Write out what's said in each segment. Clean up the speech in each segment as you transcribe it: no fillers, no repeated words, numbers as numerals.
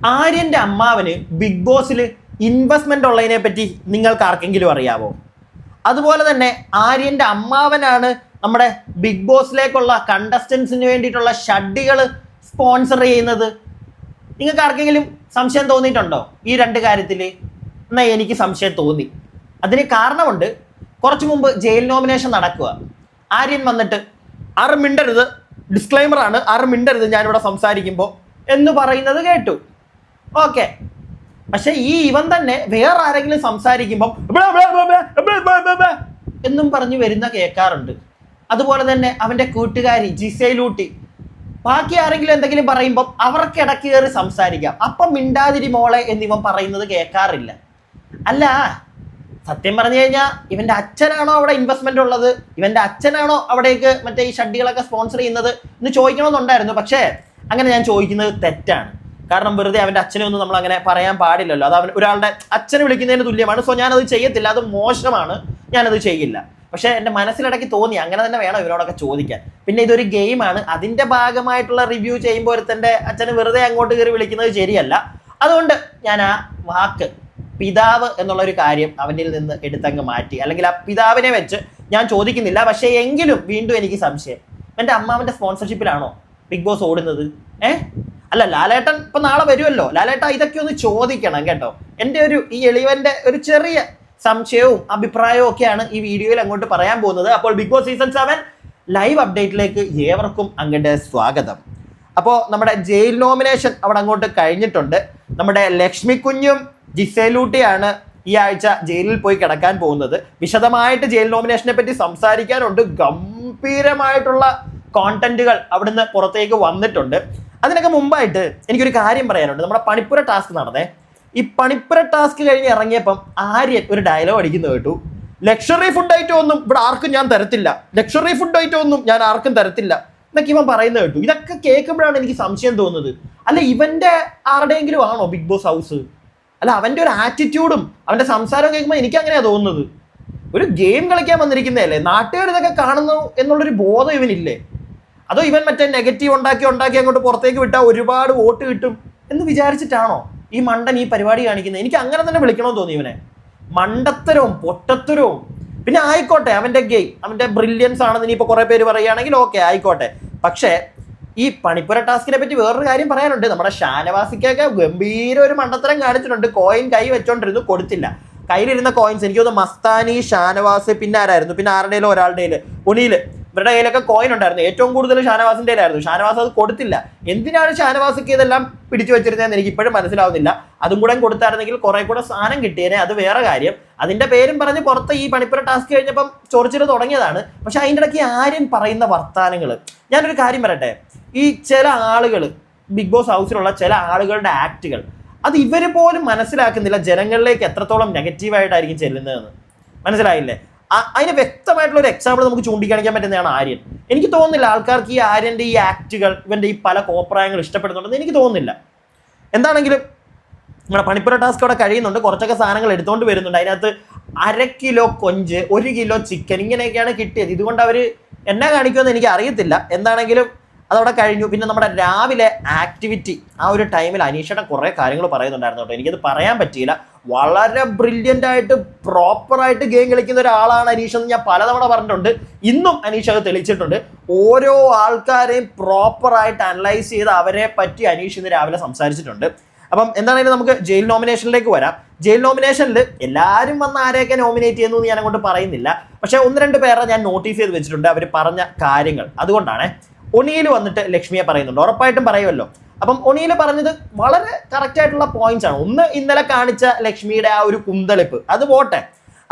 ആര്യന്റെ അമ്മാവന് ബിഗ് ബോസിൽ ഇൻവെസ്റ്റ്മെന്റ് ഉള്ളതിനെ പറ്റി നിങ്ങൾക്ക് ആർക്കെങ്കിലും അറിയാവോ? അതുപോലെ തന്നെ ആര്യന്റെ അമ്മാവനാണ് നമ്മുടെ ബിഗ് ബോസിലേക്കുള്ള കണ്ടസ്റ്റൻസിന് വേണ്ടിയിട്ടുള്ള ഷഡ്ഡികൾ സ്പോൺസർ ചെയ്യുന്നത്. നിങ്ങൾക്ക് ആർക്കെങ്കിലും സംശയം തോന്നിയിട്ടുണ്ടോ ഈ രണ്ട് കാര്യത്തിൽ? എന്നാൽ എനിക്ക് സംശയം തോന്നി. അതിന് കാരണമുണ്ട്. കുറച്ചു മുമ്പ് ജയിൽ നോമിനേഷൻ നടക്കുക. ആര്യൻ വന്നിട്ട് ആരും മിണ്ടരുത്, ഡിസ്ക്ലൈമർ ആണ്, ആരും മിണ്ടരുത് ഞാനിവിടെ സംസാരിക്കുമ്പോൾ എന്ന് പറയുന്നത് കേട്ടു. ഓക്കെ, പക്ഷെ ഇവൻ തന്നെ വേറെ ആരെങ്കിലും സംസാരിക്കുമ്പോൾ എന്നും പറഞ്ഞു വരുന്ന കേൾക്കാറുണ്ട്. അതുപോലെ തന്നെ അവൻ്റെ കൂട്ടുകാരി ജിസയിലൂട്ടി ബാക്കി ആരെങ്കിലും എന്തെങ്കിലും പറയുമ്പോൾ അവർക്ക് ഇടയ്ക്ക് കയറി സംസാരിക്കാം. അപ്പം മിണ്ടാതിരി മോളെ എന്നിവൻ പറയുന്നത് കേൾക്കാറില്ല. അല്ല, സത്യം പറഞ്ഞു കഴിഞ്ഞാൽ ഇവൻ്റെ അച്ഛനാണോ അവിടെ ഇൻവെസ്റ്റ്മെന്റ് ഉള്ളത്? ഇവൻ്റെ അച്ഛനാണോ അവിടേക്ക് മറ്റേ ഈ ഷഡ്ഡികളൊക്കെ സ്പോൺസർ ചെയ്യുന്നത് എന്ന് ചോദിക്കണമെന്നുണ്ടായിരുന്നു. പക്ഷേ അങ്ങനെ ഞാൻ ചോദിക്കുന്നത് തെറ്റാണ്. കാരണം വെറുതെ അവൻ്റെ അച്ഛനെ ഒന്നും നമ്മൾ അങ്ങനെ പറയാൻ പാടില്ലല്ലോ. അത് അവൻ ഒരാളുടെ അച്ഛനെ വിളിക്കുന്നതിന് തുല്യമാണ്. സോ ഞാനത് ചെയ്യത്തില്ല, അത് മോശമാണ്, ഞാനത് ചെയ്യില്ല. പക്ഷേ എൻ്റെ മനസ്സിലിടയ്ക്ക് തോന്നി അങ്ങനെ തന്നെ വേണം ഇവരോടൊക്കെ ചോദിക്കാൻ. പിന്നെ ഇതൊരു ഗെയിമാണ്, അതിൻ്റെ ഭാഗമായിട്ടുള്ള റിവ്യൂ ചെയ്യുമ്പോൾ ഒരുത്തൻ്റെ അച്ഛന് വെറുതെ അങ്ങോട്ട് കയറി വിളിക്കുന്നത് ശരിയല്ല. അതുകൊണ്ട് ഞാൻ ആ വാക്ക് പിതാവ് എന്നുള്ളൊരു കാര്യം അവൻ്റെ നിന്ന് എടുത്തങ്ങ് മാറ്റി. അല്ലെങ്കിൽ ആ പിതാവിനെ വെച്ച് ഞാൻ ചോദിക്കുന്നില്ല. പക്ഷേ എങ്കിലും വീണ്ടും എനിക്ക് സംശയം, എൻ്റെ അമ്മാവൻ്റെ സ്പോൺസർഷിപ്പിലാണോ ബിഗ് ബോസ് ഓടുന്നത്? അല്ല, ലാലേട്ടൻ ഇപ്പം നാളെ വരുമല്ലോ. ലാലേട്ട ഇതൊക്കെ ഒന്ന് ചോദിക്കണം കേട്ടോ. എൻ്റെ ഈ എളിവൻ്റെ ഒരു ചെറിയ സംശയവും അഭിപ്രായവും ഒക്കെയാണ് ഈ വീഡിയോയിൽ അങ്ങോട്ട് പറയാൻ പോകുന്നത്. അപ്പോൾ ബിഗ് ബോസ് സീസൺ 7 ലൈവ് അപ്ഡേറ്റിലേക്ക് ഏവർക്കും അങ്ങോട്ട് സ്വാഗതം. അപ്പോൾ നമ്മുടെ ജയിൽ നോമിനേഷൻ അവിടെ അങ്ങോട്ട് കഴിഞ്ഞിട്ടുണ്ട്. നമ്മുടെ ലക്ഷ്മി കുഞ്ഞും ജിസയിലൂട്ടിയാണ് ഈ ആഴ്ച ജയിലിൽ പോയി കിടക്കാൻ പോകുന്നത്. വിശദമായിട്ട് ജയിൽ നോമിനേഷനെ പറ്റി സംസാരിക്കാനുണ്ട്. ഗംഭീരമായിട്ടുള്ള കോണ്ടന്റുകൾ അവിടുന്ന് പുറത്തേക്ക് വന്നിട്ടുണ്ട്. അതിനൊക്കെ മുമ്പായിട്ട് എനിക്കൊരു കാര്യം പറയാനുണ്ട്. നമ്മുടെ പണിപ്പുര ടാസ്ക് നടന്നേ. ഈ പണിപ്പുര ടാസ്ക് കഴിഞ്ഞ് ഇറങ്ങിയപ്പം ആര്യൻ ഒരു ഡയലോഗ് അടിക്കുന്നത് കേട്ടു. ലക്ഷറി ഫുഡ് ഐറ്റം ഒന്നും ഇവിടെ ആർക്കും ഞാൻ തരത്തില്ല, ലക്ഷറി ഫുഡ് ഐറ്റം ഒന്നും ഞാൻ ആർക്കും തരത്തില്ല എന്നൊക്കെ ഇവൻ പറയുന്നത് കേട്ടു. ഇതൊക്കെ കേൾക്കുമ്പോഴാണ് എനിക്ക് സംശയം തോന്നുന്നത്. അല്ല, ഇവന്റെ ആരുടെയെങ്കിലും ആണോ ബിഗ് ബോസ് ഹൗസ്? അല്ല, അവന്റെ ഒരു ആറ്റിറ്റ്യൂഡും അവന്റെ സംസാരവും കേൾക്കുമ്പോൾ എനിക്ക് അങ്ങനെയാ തോന്നുന്നത്. ഒരു ഗെയിം കളിക്കാൻ വന്നിരിക്കുന്നതല്ലേ, നാട്ടുകാർ ഇതൊക്കെ കാണുന്നു എന്നുള്ളൊരു ബോധം ഇവനില്ലേ? അതോ ഇവൻ മറ്റേ നെഗറ്റീവ് ഉണ്ടാക്കി അങ്ങോട്ട് പുറത്തേക്ക് വിട്ടാൽ ഒരുപാട് വോട്ട് കിട്ടും എന്ന് വിചാരിച്ചിട്ടാണോ ഈ മണ്ടൻ ഈ പരിപാടി കാണിക്കുന്നത്? എനിക്ക് അങ്ങനെ തന്നെ വിളിക്കണമെന്ന് തോന്നി ഇവനെ. മണ്ടത്തരവും പൊട്ടത്തരവും. പിന്നെ ആയിക്കോട്ടെ, അവൻ്റെ ഗെയിം, അവൻ്റെ ബ്രില്യൻസ് ആണെന്ന് ഇനിയിപ്പോൾ കുറേ പേര് പറയുകയാണെങ്കിൽ ഓക്കെ, ആയിക്കോട്ടെ. പക്ഷേ ഈ പണിപ്പുര ടാസ്കിനെ പറ്റി വേറൊരു കാര്യം പറയാനുണ്ട്. നമ്മുടെ ഷാനവാസിക്കൊക്കെ ഗംഭീര ഒരു മണ്ടത്തരം കാണിച്ചിട്ടുണ്ട്. കോയിൻ കൈ വെച്ചോണ്ടിരുന്നു, കൊടുത്തില്ല. കയ്യിലിരുന്ന കോയിൻസ് എനിക്ക് തോന്നുന്നു മസ്താനി, ഷാനവാസ്, പിന്നെ ആരായിരുന്നു, പിന്നെ ആരുടെയിലും ഒരാളുടെ ഉണീൽ, ഇവരുടെ കയ്യിലൊക്കെ കോയിൻ ഉണ്ടായിരുന്നു. ഏറ്റവും കൂടുതൽ ഷാനവാസിൻ്റെ കയ്യിലായിരുന്നു. ഷാനവാസ് അത് കൊടുത്തില്ല. എന്തിനാണ് ഷാനവാസിക്ക് ഇതെല്ലാം പിടിച്ചു വെച്ചിരുന്നതെന്ന് എനിക്ക് ഇപ്പോഴും മനസ്സിലാവുന്നില്ല. അതും കൂടെ കൊടുത്തായിരുന്നെങ്കിൽ കുറെ കൂടെ സാധനം കിട്ടിയേനെ, അത് വേറെ കാര്യം. അതിന്റെ പേരും പറഞ്ഞ് പുറത്ത് ഈ പണിപ്പുര ടാസ്ക് കഴിഞ്ഞപ്പം ചൊറിച്ചിൽ തുടങ്ങിയതാണ്. പക്ഷെ അതിൻ്റെ ഇടയ്ക്ക് ആരും പറയുന്ന വർത്താനങ്ങൾ, ഞാനൊരു കാര്യം പറയട്ടെ. ഈ ചില ആളുകൾ, ബിഗ് ബോസ് ഹൗസിലുള്ള ചില ആളുകളുടെ ആക്ടുകൾ, അത് ഇവർ പോലും മനസ്സിലാക്കുന്നില്ല ജനങ്ങളിലേക്ക് എത്രത്തോളം നെഗറ്റീവായിട്ടായിരിക്കും ചെല്ലുന്നതെന്ന്. മനസ്സിലായില്ലേ? അതിന് വ്യക്തമായിട്ടുള്ള ഒരു എക്സാമ്പിൾ നമുക്ക് ചൂണ്ടിക്കാണിക്കാൻ പറ്റുന്നതാണ് ആര്യൻ. എനിക്ക് തോന്നുന്നില്ല ആൾക്കാർക്ക് ഈ ആര്യൻ്റെ ഈ ആക്ടുകൾ, ഇവൻ്റെ ഈ പല കോപ്രായങ്ങൾ ഇഷ്ടപ്പെടുന്നുണ്ടെന്ന് എനിക്ക് തോന്നുന്നില്ല. എന്താണെങ്കിലും നമ്മുടെ പണിപ്പുര ടാസ്ക് അവിടെ കഴിയുന്നുണ്ട്. കുറച്ചൊക്കെ സാധനങ്ങൾ എടുത്തുകൊണ്ട് വരുന്നുണ്ട്. അതിനകത്ത് 1/2 കിലോ കൊഞ്ച്, 1 കിലോ ചിക്കൻ, ഇങ്ങനെയൊക്കെയാണ് കിട്ടിയത്. ഇതുകൊണ്ട് അവർ എന്നാ കാണിക്കുമെന്ന് എനിക്ക് അറിയത്തില്ല. എന്താണെങ്കിലും അതവിടെ കഴിഞ്ഞു. പിന്നെ നമ്മുടെ രാവിലെ ആക്ടിവിറ്റി ആ ഒരു ടൈമിൽ അനീഷയുടെ കുറേ കാര്യങ്ങൾ പറയുന്നുണ്ടായിരുന്നു കേട്ടോ. എനിക്കത് പറയാൻ പറ്റിയില്ല. വളരെ ബ്രില്യൻ്റ് ആയിട്ട് പ്രോപ്പറായിട്ട് ഗെയിം കളിക്കുന്ന ഒരാളാണ് അനീഷ് എന്ന് ഞാൻ പലതവണ പറഞ്ഞിട്ടുണ്ട്. ഇന്നും അനീഷ് അത് തെളിയിച്ചിട്ടുണ്ട്. ഓരോ ആൾക്കാരെയും പ്രോപ്പറായിട്ട് അനലൈസ് ചെയ്ത് അവരെ പറ്റി അനീഷ് ഇന്ന് രാവിലെ സംസാരിച്ചിട്ടുണ്ട്. അപ്പം എന്താണെങ്കിലും നമുക്ക് ജയിൽ നോമിനേഷനിലേക്ക് വരാം. ജയിൽ നോമിനേഷനിൽ എല്ലാവരും വന്ന് ആരെയൊക്കെ നോമിനേറ്റ് ചെയ്യുന്നു ഞാൻ അങ്ങോട്ട് പറയുന്നില്ല. പക്ഷേ 1-2 പേരെ ഞാൻ നോട്ടീസ് ചെയ്ത് വെച്ചിട്ടുണ്ട് അവർ പറഞ്ഞ കാര്യങ്ങൾ. അതുകൊണ്ടാണ് ഒണിയിൽ വന്നിട്ട് ലക്ഷ്മിയെ പറയുന്നുണ്ട്, ഉറപ്പായിട്ടും പറയുമല്ലോ. അപ്പം ഒണിയിൽ പറഞ്ഞത് വളരെ കറക്റ്റ് ആയിട്ടുള്ള പോയിന്റ്സ് ആണ്. ഒന്ന്, ഇന്നലെ കാണിച്ച ലക്ഷ്മിയുടെ ആ ഒരു കുന്തളിപ്പ്, അത് പോട്ടെ.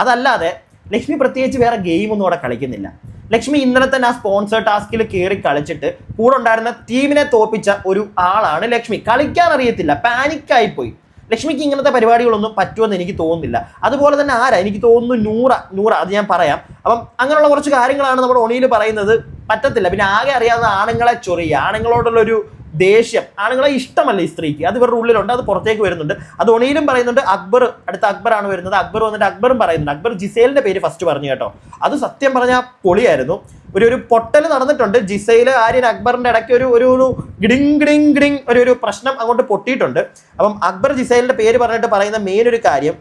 അതല്ലാതെ ലക്ഷ്മി പ്രത്യേകിച്ച് വേറെ ഗെയിമൊന്നും അവിടെ കളിക്കുന്നില്ല. ലക്ഷ്മി ഇന്നലെ തന്നെ ആ സ്പോൺസർ ടാസ്കിൽ കയറി കളിച്ചിട്ട് കൂടെ ഉണ്ടായിരുന്ന ടീമിനെ തോപ്പിച്ച ഒരു ആളാണ് ലക്ഷ്മി. കളിക്കാൻ അറിയത്തില്ല, പാനിക്കായിപ്പോയി. ലക്ഷ്മിക്ക് ഇങ്ങനത്തെ പരിപാടികളൊന്നും പറ്റുമെന്ന് എനിക്ക് തോന്നുന്നില്ല. അതുപോലെ തന്നെ എനിക്ക് തോന്നുന്നു നൂറ, അത് ഞാൻ പറയാം. അപ്പം അങ്ങനെയുള്ള കുറച്ച് കാര്യങ്ങളാണ് നമ്മുടെ ഒണിയിൽ പറയുന്നത്. പറ്റത്തില്ല. പിന്നെ ആകെ അറിയാവുന്ന ആണുങ്ങളെ ചൊറിയുക, ആണുങ്ങളോടുള്ളൊരു ദേഷ്യം, ആണുങ്ങളെ ഇഷ്ടമല്ല ഈ സ്ത്രീക്ക്, അത് ഇവരുടെ ഉള്ളിലുണ്ട്, അത് പുറത്തേക്ക് വരുന്നുണ്ട്. അത് ഒണിയിലും പറയുന്നുണ്ട്. അക്ബർ, അടുത്ത അക്ബറാണ് വരുന്നത്. അക്ബർ വന്നിട്ട് അക്ബറും പറയുന്നുണ്ട്. അക്ബർ ജിസൈലിന്റെ പേര് ഫസ്റ്റ് പറഞ്ഞു കേട്ടോ. അത് സത്യം പറഞ്ഞാൽ പൊളിയായിരുന്നു. ഒരു പൊട്ടൽ നടന്നിട്ടുണ്ട്. ജിസൈൽ ആര്യൻ അക്ബറിന്റെ ഇടയ്ക്ക് ഒരു ഗിഡിങ് ഗിഡിങ് ഗിഡിങ് ഒരു പ്രശ്നം അങ്ങോട്ട് പൊട്ടിയിട്ടുണ്ട്. അപ്പം അക്ബർ ജിസൈലിന്റെ പേര് പറഞ്ഞിട്ട് പറയുന്ന മെയിൻ ഒരു കാര്യം,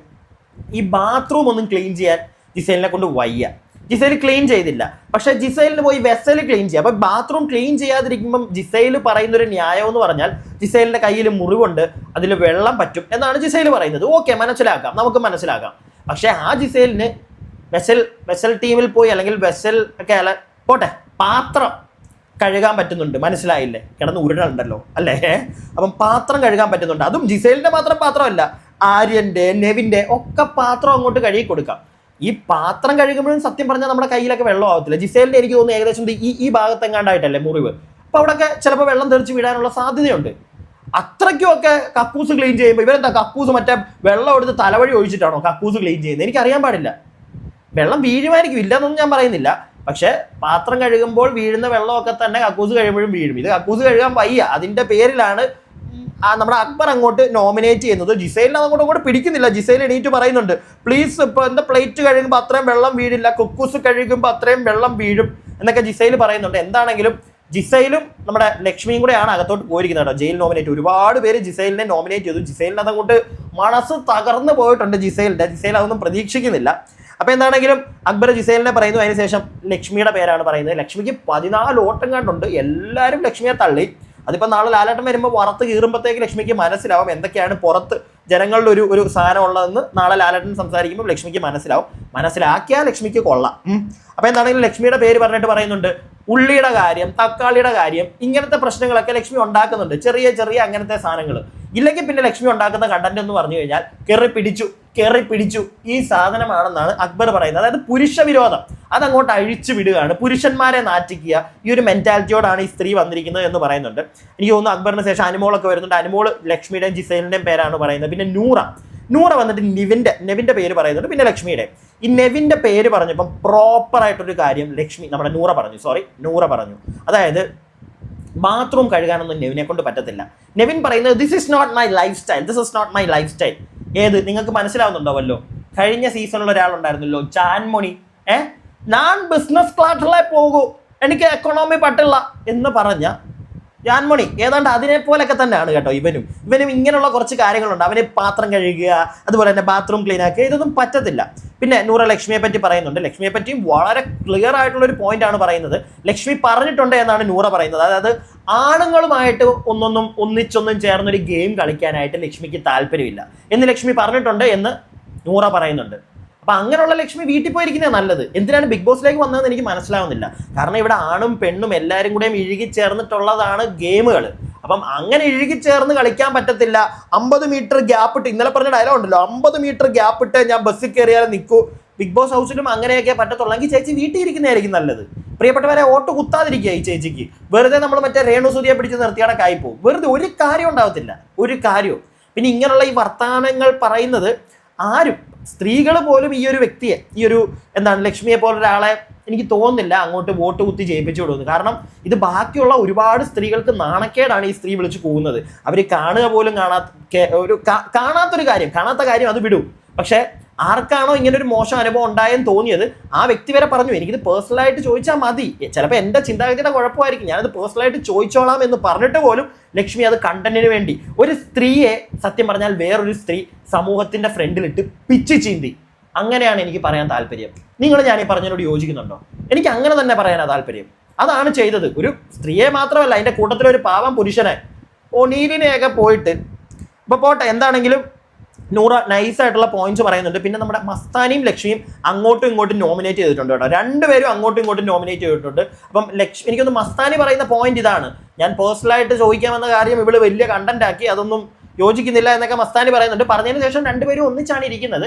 ഈ ബാത്റൂം ഒന്നും ക്ലീൻ ചെയ്യാൻ ജിസൈലിനെ കൊണ്ട് വയ്യ. ജിസൈൽ ക്ലീൻ ചെയ്തില്ല. പക്ഷെ ജിസൈലിന് പോയി വെസൽ ക്ലീൻ ചെയ്യുക. അപ്പൊ ബാത്റൂം ക്ലീൻ ചെയ്യാതിരിക്കുമ്പം ജിസൈൽ പറയുന്ന ഒരു ന്യായം എന്ന് പറഞ്ഞാൽ ജിസൈലിന്റെ കയ്യിൽ മുറിവുണ്ട്, അതിൽ വെള്ളം പറ്റും എന്നാണ് ജിസൈൽ പറയുന്നത്. ഓക്കെ, മനസ്സിലാക്കാം, നമുക്ക് മനസ്സിലാക്കാം. പക്ഷെ ആ ജിസൈലിന് വെസൽ ടീമിൽ പോയി, അല്ലെങ്കിൽ വെസൽ ഒക്കെ അല്ല പോട്ടെ, പാത്രം കഴുകാൻ പറ്റുന്നുണ്ട്. മനസ്സിലായില്ലേ? കിടന്ന് ഉരുളുണ്ടല്ലോ അല്ലേ? അപ്പം പാത്രം കഴുകാൻ പറ്റുന്നുണ്ട്. അതും ജിസൈലിന്റെ മാത്രം പാത്രമല്ല, ആര്യന്റെ, നെവിന്റെ ഒക്കെ പാത്രം അങ്ങോട്ട് കഴുകി കൊടുക്കാം. ഈ പാത്രം കഴുകുമ്പോഴും സത്യം പറഞ്ഞാൽ നമ്മുടെ കയ്യിലൊക്കെ വെള്ളം ആവത്തില്ല. ജിസൈലിന്റെ എനിക്ക് തോന്നുന്നു ഏകദേശം ഈ ഭാഗത്തെങ്ങാണ്ടായിട്ടല്ലേ മുറിവ്. അപ്പൊ അവിടെയൊക്കെ ചിലപ്പോൾ വെള്ളം തെറിച്ച് വീഴാനുള്ള സാധ്യതയുണ്ട്. അത്രയ്ക്കും ഒക്കെ കക്കൂസ് ക്ലീൻ ചെയ്യുമ്പോൾ ഇവരെന്താ കക്കൂസ് മറ്റേ വെള്ളം എടുത്ത് തലവഴി ഒഴിച്ചിട്ടാണോ കക്കൂസ് ക്ലീൻ ചെയ്യുന്നത്? എനിക്കറിയാൻ പാടില്ല. വെള്ളം വീഴുമായിരിക്കും, ഇല്ലെന്നൊന്നും ഞാൻ പറയുന്നില്ല. പക്ഷെ പാത്രം കഴുകുമ്പോൾ വീഴുന്ന വെള്ളമൊക്കെ തന്നെ കക്കൂസ് കഴിയുമ്പോഴും വീഴും. ഇത് കക്കൂസ് കഴുകാൻ വയ്യ, അതിന്റെ പേരിലാണ് നമ്മുടെ അക്ബർ അങ്ങോട്ട് നോമിനേറ്റ് ചെയ്യുന്നത്. ജിസൈലിനെ അങ്ങോട്ട് പിടിക്കുന്നില്ല. ജിസൈൽ എണീറ്റ് പറയുന്നുണ്ട്, പ്ലീസ് ഇപ്പൊ എന്താ പ്ലേറ്റ് കഴുകുമ്പോൾ അത്രയും വെള്ളം വീഴില്ല, കുക്കൂസ് കഴുകുമ്പോൾ അത്രയും വെള്ളം വീഴും എന്നൊക്കെ ജിസൈൽ പറയുന്നുണ്ട്. എന്താണെങ്കിലും ജിസൈലും നമ്മുടെ ലക്ഷ്മിയും കൂടെയാണ് അകത്തോട്ട് പോയിരിക്കുന്നത് കേട്ടോ. ജയിൽ നോമിനേറ്റ് ഒരുപാട് പേര് ജിസൈലിനെ നോമിനേറ്റ് ചെയ്തു. ജിസൈലിന് അതങ്ങോട്ട് മനസ്സ് തകർന്നു പോയിട്ടുണ്ട് ജിസൈൽ അതൊന്നും പ്രതീക്ഷിക്കുന്നില്ല. അപ്പൊ എന്താണെങ്കിലും അക്ബർ ജിസൈലിനെ പറയുന്നു. അതിനുശേഷം ലക്ഷ്മിയുടെ പേരാണ് പറയുന്നത്. ലക്ഷ്മിക്ക് 14 വോട്ടും കണ്ടുണ്ട്. എല്ലാവരും ലക്ഷ്മിയെ തള്ളി. അതിപ്പോൾ നാളെ ലാലേട്ടൻ വരുമ്പോൾ വറുത്ത് കീറുമ്പോഴത്തേക്ക് ലക്ഷ്മിക്ക് മനസ്സിലാവും എന്തൊക്കെയാണ് പുറത്ത് ജനങ്ങളുടെ ഒരു സാധനം ഉള്ളതെന്ന്. നാളെ ലാലേട്ടൻ സംസാരിക്കുമ്പോൾ ലക്ഷ്മിക്ക് മനസ്സിലാവും. മനസ്സിലാക്കിയാൽ ലക്ഷ്മിക്ക് കൊള്ളാം. അപ്പോൾ എന്താണെങ്കിലും ലക്ഷ്മിയുടെ പേര് പറഞ്ഞിട്ട് പറയുന്നുണ്ട്. ഉള്ളിയുടെ കാര്യം, തക്കാളിയുടെ കാര്യം, ഇങ്ങനത്തെ പ്രശ്നങ്ങളൊക്കെ ലക്ഷ്മി ഉണ്ടാക്കുന്നുണ്ട്. ചെറിയ ചെറിയ അങ്ങനത്തെ സാധനങ്ങൾ. ഇല്ലെങ്കിൽ പിന്നെ ലക്ഷ്മി ഉണ്ടാക്കുന്ന കണ്ടന്റ് എന്ന് പറഞ്ഞു കഴിഞ്ഞാൽ കയറി പിടിച്ചു ഈ സാധനമാണെന്നാണ് അക്ബർ പറയുന്നത്. അതായത് പുരുഷ വിരോധം അതങ്ങോട്ട് അഴിച്ചു വിടുകയാണ്, പുരുഷന്മാരെ നാറ്റിക്കുക. ഈ ഒരു മെന്റാലിറ്റിയോടാണ് ഈ സ്ത്രീ വന്നിരിക്കുന്നത് എന്ന് പറയുന്നുണ്ട്. എനിക്ക് തോന്നുന്നു അക്ബറിന് ശേഷം അനുമോളൊക്കെ വരുന്നുണ്ട്. അനുമോൾ ലക്ഷ്മിയുടെയും ജിസൈലിന്റെയും പേരാണ് പറയുന്നത്. പിന്നെ നൂറ വന്നിട്ട് നെവിന്റെ പേര് പറയുന്നുണ്ട്. പിന്നെ ലക്ഷ്മിയുടെ ഈ നെവിന്റെ പേര് പറഞ്ഞപ്പം പ്രോപ്പർ ആയിട്ടൊരു കാര്യം നമ്മുടെ നൂറ പറഞ്ഞു. അതായത് ബാത്റൂം കഴുകാനൊന്നും നെവിനെ കൊണ്ട് പറ്റത്തില്ല. നെവിൻ പറയുന്നത് this is not my lifestyle. ഏത് നിങ്ങൾക്ക് മനസ്സിലാവുന്നുണ്ടോ വല്ലോ? കഴിഞ്ഞ സീസണിൽ ഒരാളുണ്ടായിരുന്നല്ലോ, ജാൻമണി. ഞാൻ ബിസിനസ് ക്ലാസ്സിലെ പോകൂ, എനിക്ക് എക്കണോമി പറ്റില്ല എന്ന് പറഞ്ഞ ജാൻമണി ഏതാണ്ട് അതിനെ പോലൊക്കെ തന്നെയാണ് കേട്ടോ. ഇവനും ഇങ്ങനെയുള്ള കുറച്ച് കാര്യങ്ങളുണ്ട്. അവന് പാത്രം കഴുകുക, അതുപോലെ തന്നെ ബാത്റൂം ക്ലീൻ ആക്കുക, ഇതൊന്നും പറ്റത്തില്ല. പിന്നെ നൂറ ലക്ഷ്മിയെ പറ്റി പറയുന്നുണ്ട്. ലക്ഷ്മിയെ പറ്റിയും വളരെ ക്ലിയർ ആയിട്ടുള്ള ഒരു പോയിന്റ് ആണ് പറയുന്നത്. ലക്ഷ്മി പറഞ്ഞിട്ടുണ്ട് എന്നാണ് നൂറ പറയുന്നത്. അതായത് ആണുങ്ങളുമായിട്ട് ഒന്നിച്ചൊന്നും ചേർന്നൊരു ഗെയിം കളിക്കാനായിട്ട് ലക്ഷ്മിക്ക് താല്പര്യമില്ല എന്ന് ലക്ഷ്മി പറഞ്ഞിട്ടുണ്ട് എന്ന് നൂറ പറയുന്നുണ്ട്. അപ്പൊ അങ്ങനെയുള്ള ലക്ഷ്മി വീട്ടിൽ പോയിരിക്കുന്നത് നല്ലത്. എന്തിനാണ് ബിഗ് ബോസിലേക്ക് വന്നതെന്ന് എനിക്ക് മനസ്സിലാവുന്നില്ല. കാരണം ഇവിടെ ആണും പെണ്ണും എല്ലാവരും കൂടെയും ഇഴുകി ചേർന്നിട്ടുള്ളതാണ് ഗെയിമുകൾ. അപ്പം അങ്ങനെ ഇഴുകിച്ചേർന്ന് കളിക്കാൻ പറ്റത്തില്ല. 50 മീറ്റർ ഗ്യാപ്പ് ഇട്ട്, ഇന്നലെ പറഞ്ഞ ഡയലോഗ് ഉണ്ടല്ലോ, 50 മീറ്റർ ഗ്യാപ്പ് ഇട്ട് ഞാൻ ബസ്സിൽ കയറിയാൽ നിൽക്കൂ. ബിഗ് ബോസ് ഹൗസിലും അങ്ങനെയൊക്കെ പറ്റത്തുള്ളെങ്കിൽ ചേച്ചി വീട്ടിൽ ഇരിക്കുന്നതായിരിക്കും നല്ലത്. പ്രിയപ്പെട്ടവരെ, ഓട്ട് കുത്താതിരിക്കുക ഈ ചേച്ചിക്ക്. വെറുതെ നമ്മൾ മറ്റേ രേണു സുധിയെ പിടിച്ച് നിർത്തിയാടെ കായിപ്പോവും. വെറുതെ ഒരു കാര്യം ഉണ്ടാവത്തില്ല, ഒരു കാര്യവും. പിന്നെ ഇങ്ങനെയുള്ള ഈ വർത്തമാനങ്ങൾ പറയുന്നത് ആരും, സ്ത്രീകൾ പോലും ഈ ഒരു വ്യക്തിയെ, ലക്ഷ്മിയെ പോലൊരാളെ എനിക്ക് തോന്നുന്നില്ല അങ്ങോട്ട് വോട്ട് കുത്തി ജയിപ്പിച്ചു വിടുന്നത്. കാരണം ഇത് ബാക്കിയുള്ള ഒരുപാട് സ്ത്രീകൾക്ക് നാണക്കേടാണ് ഈ സ്ത്രീ വിളിച്ചു പോകുന്നത്. അവർ കാണുക പോലും കാണാത്ത കാര്യം അത് വിടും. പക്ഷെ ആർക്കാണോ ഇങ്ങനെ ഒരു മോശം അനുഭവം ഉണ്ടായെന്ന് തോന്നിയത് ആ വ്യക്തി വരെ പറഞ്ഞു, എനിക്കിത് പേഴ്സണലായിട്ട് ചോദിച്ചാൽ മതി, ചിലപ്പോൾ എൻ്റെ ചിന്താഗതിയുടെ കുഴപ്പമായിരിക്കും, ഞാനത് പേഴ്സണലായിട്ട് ചോദിച്ചോളാം എന്ന് പറഞ്ഞിട്ട് പോലും ലക്ഷ്മി അത് കണ്ടന്റിന് വേണ്ടി ഒരു സ്ത്രീയെ, സത്യം പറഞ്ഞാൽ വേറൊരു സ്ത്രീ സമൂഹത്തിന്റെ ഫ്രണ്ടിലിട്ട് പിച്ച് ചീന്തി. അങ്ങനെയാണ് എനിക്ക് പറയാൻ താല്പര്യം. നിങ്ങൾ ഞാൻ ഈ പറഞ്ഞതിനോട് യോജിക്കുന്നുണ്ടോ? എനിക്ക് അങ്ങനെ തന്നെ പറയാനാണ് താല്പര്യം. അതാണ് ചെയ്തത്. ഒരു സ്ത്രീയെ മാത്രമല്ല, അതിന്റെ കൂട്ടത്തിലൊരു പാവം പുരുഷനെ, ഒനീലിനെയൊക്കെ പോയിട്ട്. ഇപ്പൊ പോട്ടെ, എന്താണെങ്കിലും നൂറ നൈസായിട്ടുള്ള പോയിന്റ്സ് പറയുന്നുണ്ട്. പിന്നെ നമ്മുടെ മസ്താനിയും ലക്ഷ്മിയും അങ്ങോട്ടും ഇങ്ങോട്ടും നോമിനേറ്റ് ചെയ്തിട്ടുണ്ട് കേട്ടോ. രണ്ടുപേരും അങ്ങോട്ടും ഇങ്ങോട്ടും നോമിനേറ്റ് ചെയ്തിട്ടുണ്ട്. അപ്പം എനിക്കൊന്ന് മസ്താനി പറയുന്ന പോയിന്റ് ഇതാണ്, ഞാൻ പേഴ്സണലായിട്ട് ചോദിക്കാമെന്ന കാര്യം ഇവള് വലിയ കണ്ടന്റ് ആക്കി, അതൊന്നും യോജിക്കുന്നില്ല എന്നൊക്കെ മസ്താനി പറയുന്നുണ്ട്. പറഞ്ഞതിന് ശേഷം രണ്ടുപേരും ഒന്നിച്ചാണ് ഇരിക്കുന്നത്.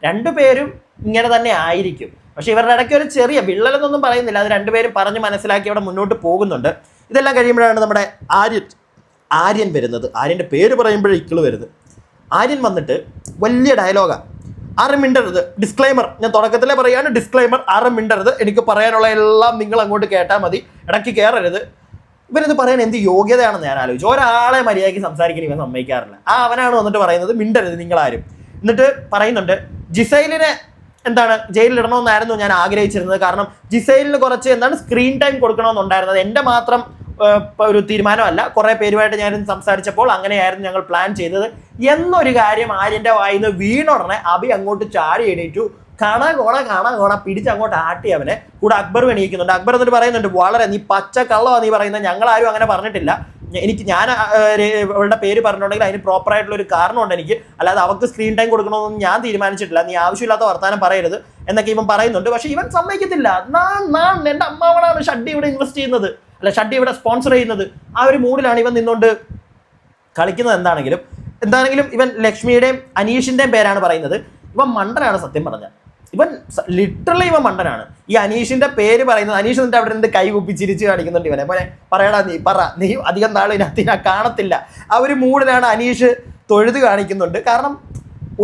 രണ്ടുപേരും ഇങ്ങനെ തന്നെ ആയിരിക്കും. പക്ഷെ ഇവരുടെ ഇടയ്ക്ക് ഒരു ചെറിയ വിള്ളലെന്നൊന്നും പറയുന്നില്ല. അത് രണ്ടുപേരും പറഞ്ഞ് മനസ്സിലാക്കി അവിടെ മുന്നോട്ട് പോകുന്നുണ്ട്. ഇതെല്ലാം കഴിയുമ്പോഴാണ് നമ്മുടെ ആര്യൻ വരുന്നത്. ആര്യൻ്റെ പേര് പറയുമ്പോഴേ ഇക്കിള് വരുന്നത്. ആര്യൻ വന്നിട്ട് വലിയ ഡയലോഗാണ്, ആരും മിണ്ടരുത്, ഡിസ്ക്ലൈമർ, ഞാൻ തുടക്കത്തിലേ പറയാണ്, ഡിസ്ക്ലൈമർ, ആരും മിണ്ടരുത്, എനിക്ക് പറയാനുള്ള എല്ലാം നിങ്ങൾ അങ്ങോട്ട് കേട്ടാൽ മതി, ഇടയ്ക്ക് കയറരുത്. ഇവനിത് പറയാൻ എന്ത് യോഗ്യതയാണെന്ന് ഞാൻ ആലോചിച്ചു. ഒരാളെ മര്യാദയ്ക്ക് സംസാരിക്കാൻ ഇവൻ സമ്മതിക്കാറില്ല. അവനാണ് വന്നിട്ട് പറയുന്നത് മിണ്ടരുത് നിങ്ങളാരും. എന്നിട്ട് പറയുന്നുണ്ട് ജിസൈലിനെ ജയിലിൽ ഇടണമെന്നായിരുന്നു ഞാൻ ആഗ്രഹിച്ചിരുന്നത്. കാരണം ജിസൈലിന് കുറച്ച് സ്ക്രീൻ ടൈം കൊടുക്കണമെന്നുണ്ടായിരുന്നത്. എൻ്റെ മാത്രം ഒരു തീരുമാനമല്ല, കുറേ പേരുമായിട്ട് ഞാൻ സംസാരിച്ചപ്പോൾ അങ്ങനെയായിരുന്നു ഞങ്ങൾ പ്ലാൻ ചെയ്തത് എന്നൊരു കാര്യം ആര്യൻ്റെ വായിന്ന് വീണുടനെ അബി അങ്ങോട്ട് ചാടി എണീറ്റു. കാണാ പിടിച്ച് അങ്ങോട്ട് ആട്ടി അവനെ. കൂടെ അക്ബർ എണീക്കുന്നുണ്ട്. അക്ബർ എന്നിട്ട് പറയുന്നുണ്ട്, വളരെ നീ പച്ച കള്ളമാണ് നീ പറയുന്നത്, ഞങ്ങളാരും അങ്ങനെ പറഞ്ഞിട്ടില്ല. ഞാൻ അവളുടെ പേര് പറഞ്ഞിട്ടുണ്ടെങ്കിൽ അതിന് പ്രോപ്പറായിട്ടുള്ള ഒരു കാരണമുണ്ട് എനിക്ക്, അല്ലാതെ അവർക്ക് സ്ക്രീൻ ടൈം കൊടുക്കണമെന്നൊന്നും ഞാൻ തീരുമാനിച്ചിട്ടില്ല, നീ ആവശ്യമില്ലാത്ത വർത്താനം പറയരുത് എന്നൊക്കെ ഇവൻ പറയുന്നുണ്ട്. പക്ഷെ ഇവൻ സമ്മതിക്കത്തില്ല. എൻ്റെ അമ്മാവനാണ് ഷഡ്ഡി ഇവിടെ ഇൻവെസ്റ്റ് ചെയ്യുന്നത്, അല്ല ഷഡ്ഡി ഇവിടെ സ്പോൺസർ ചെയ്യുന്നത്. ആ ഒരു മൂഡിലാണ് ഇവൻ നിന്നുകൊണ്ട് കളിക്കുന്നത്. എന്താണെങ്കിലും ഇവൻ ലക്ഷ്മിയുടെയും അനീഷിൻ്റെയും പേരാണ് പറയുന്നത്. ഇവൻ മണ്ടനാണ് സത്യം പറഞ്ഞാൽ. ഇവൻ ലിറ്ററലി ഇവൻ മണ്ടനാണ്. ഈ അനീഷിന്റെ പേര് പറയുന്നത്, അനീഷ് എന്നിട്ട് അവിടെ നിന്ന് കൈ കുപ്പി ചിരിച്ച് കാണിക്കുന്നുണ്ട് ഇവനെ പോലെ. പറയടാ നീ അധികം നാളിനകത്ത് ഞാൻ കാണത്തില്ല. ആ ഒരു മൂഡിലാണ് അനീഷ് തൊഴുത് കാണിക്കുന്നുണ്ട്. കാരണം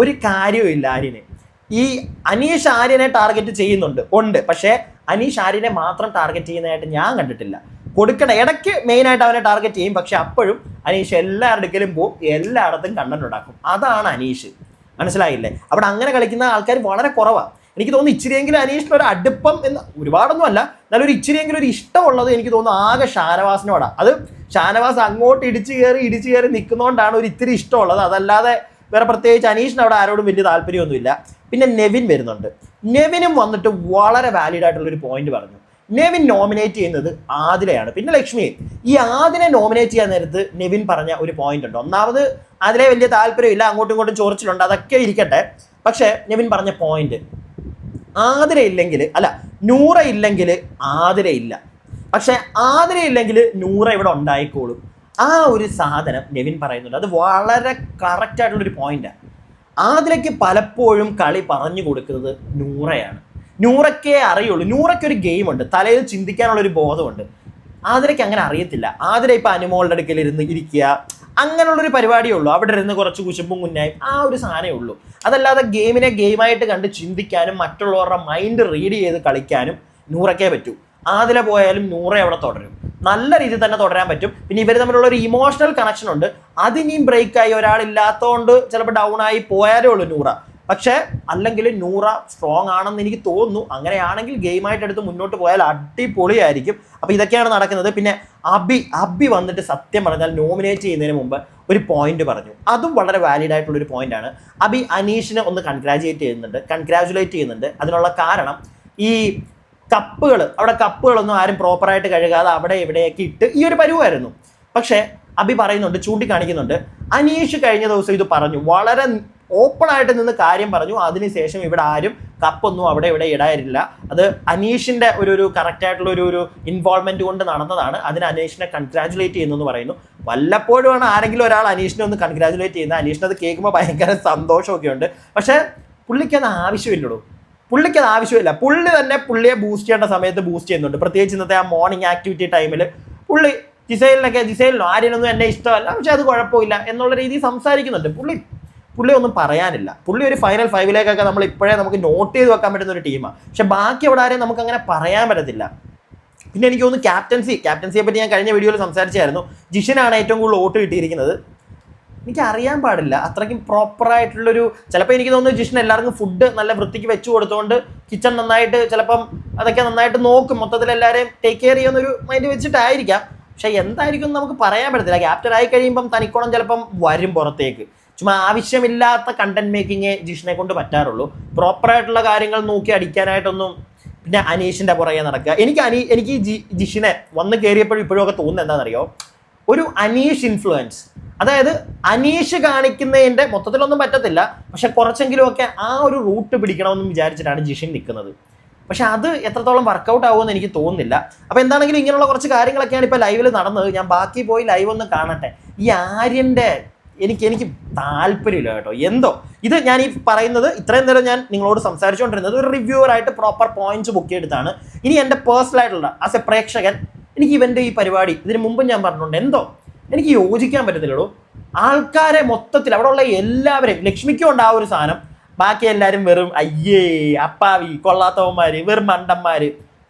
ഒരു കാര്യവും ആര്യന്. ഈ അനീഷ് ആര്യനെ ടാർഗറ്റ് ചെയ്യുന്നുണ്ട്, പക്ഷേ അനീഷ് ആര്യനെ മാത്രം ടാർഗറ്റ് ചെയ്യുന്നതായിട്ട് ഞാൻ കണ്ടിട്ടില്ല. ഇടയ്ക്ക് മെയിനായിട്ട് അവനെ ടാർഗറ്റ് ചെയ്യും, പക്ഷെ അപ്പോഴും അനീഷ് എല്ലാവരുടെ അടുക്കലും പോവും, എല്ലായിടത്തും കണ്ടന്റ് ഉണ്ടാക്കും. അതാണ് അനീഷ്, മനസ്സിലായില്ലേ? അവിടെ അങ്ങനെ കളിക്കുന്ന ആൾക്കാർ വളരെ കുറവാണ്. എനിക്ക് തോന്നുന്നു ഇച്ചിരിയെങ്കിലും അനീഷിന് ഒരു അടുപ്പം എന്ന്, ഒരുപാടൊന്നും അല്ല, എന്നാലും ഒരു ഇച്ചിരിയെങ്കിലും ഒരു ഇഷ്ടമുള്ളത് എനിക്ക് തോന്നുന്നു ആകെ ഷാനവാസിനോടാണ്. അത് ഷാനവാസ് അങ്ങോട്ട് ഇടിച്ചു കയറി നിൽക്കുന്നതുകൊണ്ടാണ് ഒരു ഇത്തിരി ഇഷ്ടമുള്ളത്. അതല്ലാതെ വേറെ പ്രത്യേകിച്ച് അനീഷിന് അവിടെ ആരോടും വലിയ താല്പര്യമൊന്നുമില്ല. പിന്നെ നെവിൻ വരുന്നുണ്ട്. നെവിനും വന്നിട്ട് വളരെ വാലിഡ് ആയിട്ടുള്ളൊരു പോയിന്റ് പറഞ്ഞു. നെവിൻ നോമിനേറ്റ് ചെയ്യുന്നത് ആദിലയാണ്, പിന്നെ ലക്ഷ്മിയെ. ഈ ആദിനെ നോമിനേറ്റ് ചെയ്യാൻ നേരത്ത് നെവിൻ പറഞ്ഞ ഒരു പോയിന്റ് ഉണ്ട്. ഒന്നാമത് അതിലെ വലിയ താല്പര്യമില്ല, അങ്ങോട്ടും ഇങ്ങോട്ടും ചോറിച്ചിലുണ്ട്, അതൊക്കെ ഇരിക്കട്ടെ. പക്ഷെ നെവിൻ പറഞ്ഞ പോയിന്റ്, ആതിര ഇല്ലെങ്കിൽ നൂറ ഇല്ലെങ്കിൽ ആതിര ഇല്ല, പക്ഷെ ആതിര ഇല്ലെങ്കിൽ നൂറ ഇവിടെ ഉണ്ടായിക്കോളും. ആ ഒരു സാധനം നെവിൻ പറയുന്നുണ്ട്. അത് വളരെ കറക്റ്റ് ആയിട്ടുള്ളൊരു പോയിന്റാണ്. ആതിരയ്ക്ക് പലപ്പോഴും കളി പറഞ്ഞു കൊടുക്കുന്നത് നൂറയാണ്. നൂറയ്ക്കേ അറിയുള്ളൂ. നൂറയ്ക്കൊരു ഗെയിമുണ്ട്, തലയിൽ ചിന്തിക്കാനുള്ളൊരു ബോധമുണ്ട്. ആതിരയ്ക്ക് അങ്ങനെ അറിയത്തില്ല. ആതിര ഇപ്പം അനുമോളുടെ അടുക്കൽ ഇരിക്കുക, അങ്ങനെയുള്ളൊരു പരിപാടിയേ ഉള്ളൂ. അവിടെ ഇരുന്ന് കുറച്ച് കുശുമ്പും കുന്നായും ആ ഒരു സാധനമേ ഉള്ളൂ. അതല്ലാതെ ഗെയിമിനെ ഗെയിമായിട്ട് കണ്ട് ചിന്തിക്കാനും മറ്റുള്ളവരുടെ മൈൻഡ് റീഡ് ചെയ്ത് കളിക്കാനും നൂറയ്ക്കേ പറ്റൂ. ആതില പോയാലും നൂറ അവിടെ തുടരും, നല്ല രീതിയിൽ തന്നെ തുടരാൻ പറ്റും. പിന്നെ ഇവർ തമ്മിലുള്ള ഒരു ഇമോഷണൽ കണക്ഷൻ ഉണ്ട്. അതിനിയും ബ്രേക്കായി ഒരാളില്ലാത്തതുകൊണ്ട് ചിലപ്പോൾ ഡൗൺ ആയി പോയാലേ ഉള്ളൂ നൂറ. പക്ഷേ അല്ലെങ്കിൽ നൂറ സ്ട്രോങ് ആണെന്ന് എനിക്ക് തോന്നുന്നു. അങ്ങനെയാണെങ്കിൽ ഗെയിമായിട്ട് എടുത്ത് മുന്നോട്ട് പോയാൽ അടിപൊളിയായിരിക്കും. അപ്പോൾ ഇതൊക്കെയാണ് നടക്കുന്നത്. പിന്നെ അബി വന്നിട്ട് സത്യം പറഞ്ഞാൽ നോമിനേറ്റ് ചെയ്യുന്നതിന് മുമ്പ് ഒരു പോയിന്റ് പറഞ്ഞു. അതും വളരെ വാലിഡ് ആയിട്ടുള്ളൊരു പോയിന്റാണ്. അബി അനീഷിനെ ഒന്ന് കൺഗ്രാജുലേറ്റ് ചെയ്യുന്നുണ്ട്. അതിനുള്ള കാരണം ഈ കപ്പുകളൊന്നും ആരും പ്രോപ്പറായിട്ട് കഴുകാതെ അവിടെ ഇവിടെയൊക്കെ ഇട്ട് ഈ ഒരു പരുവായിരുന്നു. പക്ഷേ അബി പറയുന്നുണ്ട്, ചൂണ്ടിക്കാണിക്കുന്നുണ്ട്, അനീഷ് കഴിഞ്ഞ ദിവസം ഇത് പറഞ്ഞു, വളരെ ഓപ്പൺ ആയിട്ട് നിന്ന് കാര്യം പറഞ്ഞു. അതിനുശേഷം ഇവിടെ ആരും കപ്പൊന്നും അവിടെ ഇവിടെ ഇടാറില്ല. അത് അനീഷിന്റെ ഒരു കറക്റ്റ് ആയിട്ടുള്ള ഒരു ഇൻവോൾവ്മെന്റ് കൊണ്ട് നടന്നതാണ്. അതിന് അനീഷിനെ കൺഗ്രാജുലേറ്റ് ചെയ്യുന്നു എന്ന് പറയുന്നു. വല്ലപ്പോഴുമാണ് ആരെങ്കിലും ഒരാൾ അനീഷിനെ ഒന്ന് കൺഗ്രാജുലേറ്റ് ചെയ്യുന്നത്. അനീഷിനത് കേൾക്കുമ്പോൾ ഭയങ്കര സന്തോഷമൊക്കെ ഉണ്ട്. പക്ഷേ പുള്ളിക്കത് ആവശ്യമില്ലടോ. പുള്ളി തന്നെ പുള്ളിയെ ബൂസ്റ്റ് ചെയ്യേണ്ട സമയത്ത് ബൂസ്റ്റ് ചെയ്യുന്നുണ്ട്. പ്രത്യേകിച്ച് ഇന്നത്തെ ആ മോർണിംഗ് ആക്ടിവിറ്റി ടൈമിൽ പുള്ളി ജിസൈലിനോ ആര്യനൊന്നും എന്നെ ഇഷ്ടമല്ല, പക്ഷെ അത് കുഴപ്പമില്ല എന്നുള്ള രീതിയിൽ സംസാരിക്കുന്നുണ്ട്. പുള്ളി ഒന്നും പറയാനില്ല. പുള്ളി ഒരു ഫൈനൽ 5 നമ്മൾ ഇപ്പോഴേ നമുക്ക് നോട്ട് ചെയ്ത് വെക്കാൻ പറ്റുന്ന ഒരു ടീമാണ്. പക്ഷെ ബാക്കി അവിടെ ആരെയും നമുക്ക് അങ്ങനെ പറയാൻ പറ്റത്തില്ല. പിന്നെ എനിക്ക് തോന്നുന്നു ക്യാപ്റ്റൻസിയെ പറ്റി ഞാൻ കഴിഞ്ഞ വീഡിയോയിൽ സംസാരിച്ചായിരുന്നു. ജിഷനാണ് ഏറ്റവും കൂടുതൽ വോട്ട് കിട്ടിയിരിക്കുന്നത്. എനിക്ക് അറിയാൻ പാടില്ല അത്രയ്ക്കും പ്രോപ്പറായിട്ടുള്ളൊരു, ചിലപ്പോൾ എനിക്ക് തോന്നുന്നു ജിഷൻ എല്ലാവർക്കും ഫുഡ് നല്ല വൃത്തിക്ക് വെച്ച് കൊടുത്തുകൊണ്ട് കിച്ചൺ നന്നായിട്ട് ചിലപ്പം അതൊക്കെ നന്നായിട്ട് നോക്കും, മൊത്തത്തിൽ എല്ലാവരെയും ടേക്ക് കെയർ ചെയ്യുന്നൊരു മൈൻഡ് വെച്ചിട്ടായിരിക്കാം. പക്ഷെ എന്തായിരിക്കും നമുക്ക് പറയാൻ പറ്റത്തില്ല. ക്യാപ്റ്റൻ ആയി കഴിയുമ്പം തനിക്കോണം ചിലപ്പം വരും പുറത്തേക്ക്. ചുമ്മാ ആവശ്യമില്ലാത്ത കണ്ടന്റ് മേക്കിങ്ങേ ജിഷിനെ കൊണ്ട് പറ്റാറുള്ളൂ. പ്രോപ്പറായിട്ടുള്ള കാര്യങ്ങൾ നോക്കി അടിക്കാനായിട്ടൊന്നും. പിന്നെ അനീഷിന്റെ പുറകെ നടക്കുക. എനിക്ക് ജിഷിനെ വന്ന് കയറിയപ്പോഴും ഇപ്പോഴും ഒക്കെ തോന്നുന്നത് എന്താണെന്നറിയോ, ഒരു അനീഷ് ഇൻഫ്ലുവൻസ്. അതായത് അനീഷ് കാണിക്കുന്നതിൻ്റെ മൊത്തത്തിലൊന്നും പറ്റത്തില്ല, പക്ഷെ കുറച്ചെങ്കിലും ഒക്കെ ആ ഒരു റൂട്ട് പിടിക്കണമെന്ന് വിചാരിച്ചിട്ടാണ് ജിഷിൻ നിൽക്കുന്നത്. പക്ഷെ അത് എത്രത്തോളം വർക്കൗട്ട് ആവുമെന്ന് എനിക്ക് തോന്നുന്നില്ല. അപ്പോൾ എന്താണെങ്കിലും ഇങ്ങനെയുള്ള കുറച്ച് കാര്യങ്ങളൊക്കെയാണ് ഇപ്പോൾ ലൈവിൽ നടന്നത്. ഞാൻ ബാക്കി പോയി ലൈവ് ഒന്ന് കാണട്ടെ. ഈ ആര്യൻ്റെ എനിക്ക് താല്പര്യമില്ല കേട്ടോ. എന്തോ ഇത് ഞാൻ ഈ പറയുന്നത് ഇത്രയും നേരം ഞാൻ നിങ്ങളോട് സംസാരിച്ചുകൊണ്ടിരുന്നത് ഒരു റിവ്യൂവറായിട്ട് പ്രോപ്പർ പോയിന്റ്സ് ബുക്ക് ചെയ്തിട്ടാണ്. ഇനി എൻ്റെ പേഴ്സണലായിട്ടുള്ള ആസ് എ പ്രേക്ഷകൻ എനിക്ക് ഇവൻ്റെ ഈ പരിപാടി ഇതിന് മുമ്പ് ഞാൻ പറഞ്ഞിട്ടുണ്ട്, എന്തോ എനിക്ക് യോജിക്കാൻ പറ്റത്തില്ലടോ. ആൾക്കാരെ മൊത്തത്തിൽ അവിടെ ഉള്ള എല്ലാവരെയും, ലക്ഷ്മിക്കും ഉണ്ട് ആ ഒരു സാധനം, ബാക്കി എല്ലാവരും വെറും അയ്യേ അപ്പാവി കൊള്ളാത്തവന്മാർ, വെറും മണ്ടന്മാർ.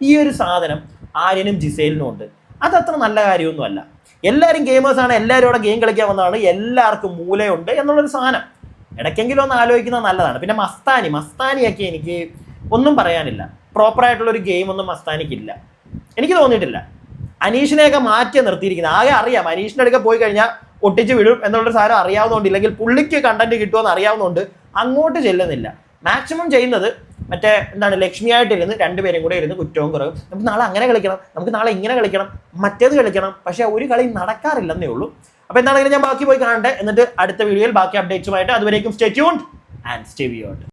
ഈ ഒരു സാധനം ആര്യനും ജിസൈലിനും ഉണ്ട്. അതത്ര നല്ല കാര്യമൊന്നുമല്ല. എല്ലാവരും ഗെയിമേഴ്സാണ്, എല്ലാവരും ഇവിടെ ഗെയിം കളിക്കാൻ വന്നതാണ്, എല്ലാവർക്കും മൂലയുണ്ട് എന്നുള്ളൊരു സാധനം ഇടയ്ക്കെങ്കിലും ഒന്ന് ആലോചിക്കുന്നത് നല്ലതാണ്. പിന്നെ മസ്താനിയൊക്കെ എനിക്ക് ഒന്നും പറയാനില്ല. പ്രോപ്പറായിട്ടുള്ളൊരു ഗെയിം ഒന്നും മസ്താനിക്കില്ല, എനിക്ക് തോന്നിയിട്ടില്ല. അനീഷിനെയൊക്കെ മാറ്റി നിർത്തിയിരിക്കുന്നത് ആകെ അറിയാം. അനീഷിൻ്റെ അടുക്ക പോയി കഴിഞ്ഞാൽ ഒട്ടിച്ച് വിടും എന്നുള്ളൊരു സാധനം അറിയാവുന്നതുകൊണ്ട്, ഇല്ലെങ്കിൽ പുള്ളിക്ക് കണ്ടന്റ് കിട്ടുമെന്ന് അറിയാവുന്നതുകൊണ്ട് അങ്ങോട്ട് ചെല്ലുന്നില്ല. മാക്സിമം ചെയ്യുന്നത് മറ്റേ ലക്ഷ്മിയായിട്ടിരുന്ന് രണ്ടുപേരും കൂടെ ഇരുന്ന് കുറ്റവും കുറവും, നമുക്ക് നാളെ അങ്ങനെ കളിക്കണം, നമുക്ക് നാളെ ഇങ്ങനെ കളിക്കണം, മറ്റേത് കളിക്കണം, പക്ഷെ ഒരു കളി നടക്കാറില്ലെന്നേ ഉള്ളൂ. അപ്പോൾ എന്താണെങ്കിലും ഞാൻ ബാക്കി പോയി കാണട്ടെ, എന്നിട്ട് അടുത്ത വീഡിയോയിൽ ബാക്കി അപ്ഡേറ്റ്സുമായിട്ട്. അതുവരേക്കും stay tuned and stay weird.